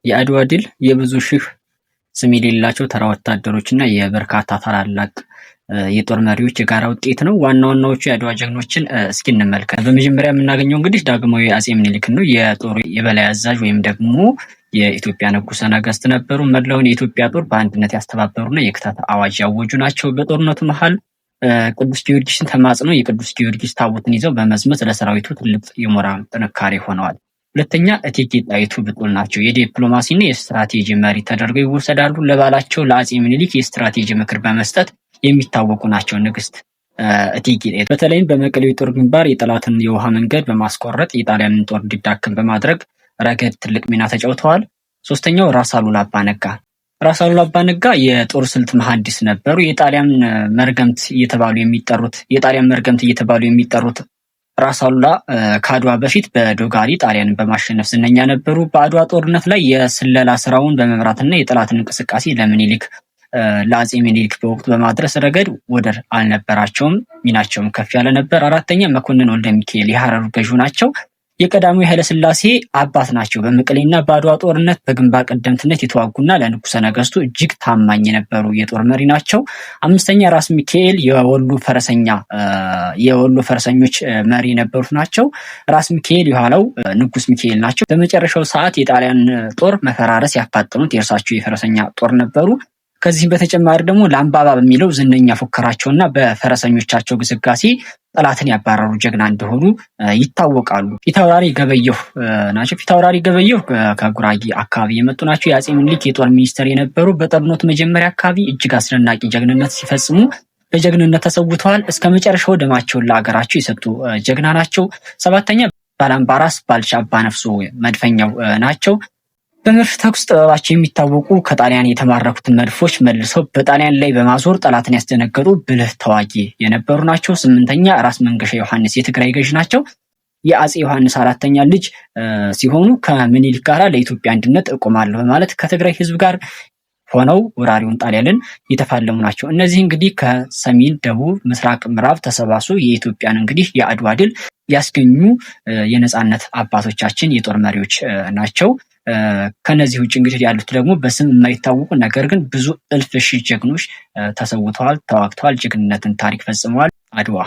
የአድዋ ድል የብዙ ሺህ ስም የሌላቸው ተራ ወታደሮችና የበርካታ ታላላቅ የጦር መሪዎች የጋራ ውጤት ነው። ዋና ዋናዎቹ የአድዋ ጀግኖችን እስኪ እንመልከት። በመጀመሪያ የምናገኘው እንግዲህ ዳግማዊ አጼ ምኒልክ ነው። የጦር የበላይ አዛዥ ወይም ደግሞ የኢትዮጵያ ንጉሠ ነገሥት ነበሩ። መላውን የኢትዮጵያ ጦር በአንድነት ያስተባበሩና የክተት አዋጅ ያወጁ ናቸው። በጦርነቱ መሃል ቅዱስ ጊዮርጊስን ተማጽነው የቅዱስ ጊዮርጊስ ታቦትን ይዘው በመዝመት ለሰራዊቱ ትልቅ የሞራል ጥንካሬ ሆነዋል። ሁለተኛ እቴጌ ጣይቱ ብጡል ናቸው። የዲፕሎማሲና የስትራቴጂ መሪ ተደርገው ይወሰዳሉ። ለባላቸው ለአጼ ምኒልክ የስትራቴጂ ምክር በመስጠት የሚታወቁ ናቸው። ንግስት እቴጌ ጣይቱ በተለይም በመቀሌው የጦር ግንባር የጠላትን የውሃ መንገድ በማስቆረጥ የጣሊያንን ጦር እንዲዳከም በማድረግ ረገድ ትልቅ ሚና ተጫውተዋል። ሶስተኛው ራስ አሉላ አባ ነጋ። ራስ አሉላ አባ ነጋ የጦር ስልት መሐንዲስ ነበሩ። የጣሊያን መርገምት እየተባሉ የሚጠሩት ራስ አሉላ ከአድዋ በፊት በዶጋሊ ጣሊያንን በማሸነፍ ዝነኛ ነበሩ። በአድዋ ጦርነት ላይ የስለላ ስራውን በመምራትና የጠላትን እንቅስቃሴ ለአጼ ምኒልክ በወቅቱ በማድረስ ረገድ ወደር አልነበራቸውም። ሚናቸውም ከፍ ያለ ነበር። አራተኛ መኮንን ወልደ ሚካኤል የሐረሩ ገዢ ናቸው። የቀዳማዊ ኃይለ ሥላሴ አባት ናቸው። በመቀሌና በአድዋ ጦርነት በግንባር ቀደምትነት የተዋጉና ለንጉሠ ነገሥቱ እጅግ ታማኝ የነበሩ የጦር መሪ ናቸው። አምስተኛ ራስ ሚካኤል የወሎ ፈረሰኞች መሪ የነበሩት ናቸው። ራስ ሚካኤል የኋላው ንጉስ ሚካኤል ናቸው። በመጨረሻው ሰዓት የጣሊያን ጦር መፈራረስ ያፋጠኑት የእርሳቸው የፈረሰኛ ጦር ነበሩ። ከዚህም በተጨማሪ ደግሞ ላምባባ በሚለው ዝነኛ ፉከራቸውና በፈረሰኞቻቸው ግስጋሴ ጠላትን ያባረሩ ጀግና እንደሆኑ ይታወቃሉ። ፊታውራሪ ገበየሁ ናቸው። ፊታውራሪ ገበየሁ ከጉራጌ አካባቢ የመጡ ናቸው። የአጼ ምኒልክ የጦር ሚኒስትር የነበሩ፣ በጦርነቱ መጀመሪያ አካባቢ እጅግ አስደናቂ ጀግንነት ሲፈጽሙ በጀግንነት ተሰውተዋል። እስከ መጨረሻው ደማቸውን ለአገራቸው የሰጡ ጀግና ናቸው። ሰባተኛ ባላምባራስ ባልቻ አባነፍሶ መድፈኛው ናቸው። በመድፍ ተኩስ ጥበባቸው የሚታወቁ ከጣሊያን የተማረኩትን መድፎች መልሰው በጣሊያን ላይ በማዞር ጠላትን ያስደነገጡ ብልህ ተዋጊ የነበሩ ናቸው። ስምንተኛ ራስ መንገሻ ዮሐንስ የትግራይ ገዥ ናቸው። የአጼ ዮሐንስ አራተኛ ልጅ ሲሆኑ ከምኒልክ ጋር ለኢትዮጵያ አንድነት እቆማለሁ በማለት ከትግራይ ሕዝብ ጋር ሆነው ወራሪውን ጣሊያንን የተፋለሙ ናቸው። እነዚህ እንግዲህ ከሰሜን፣ ደቡብ፣ ምስራቅ፣ ምዕራብ ተሰባስበው የኢትዮጵያን እንግዲህ የአድዋ ድል ያስገኙ የነጻነት አባቶቻችን የጦር መሪዎች ናቸው። ከነዚህ ውጭ እንግዲህ ያሉት ደግሞ በስም የማይታወቁ ነገር ግን ብዙ እልፍ ሺህ ጀግኖች ተሰውተዋል፣ ተዋግተዋል፣ ጀግንነትን ታሪክ ፈጽመዋል። አድዋ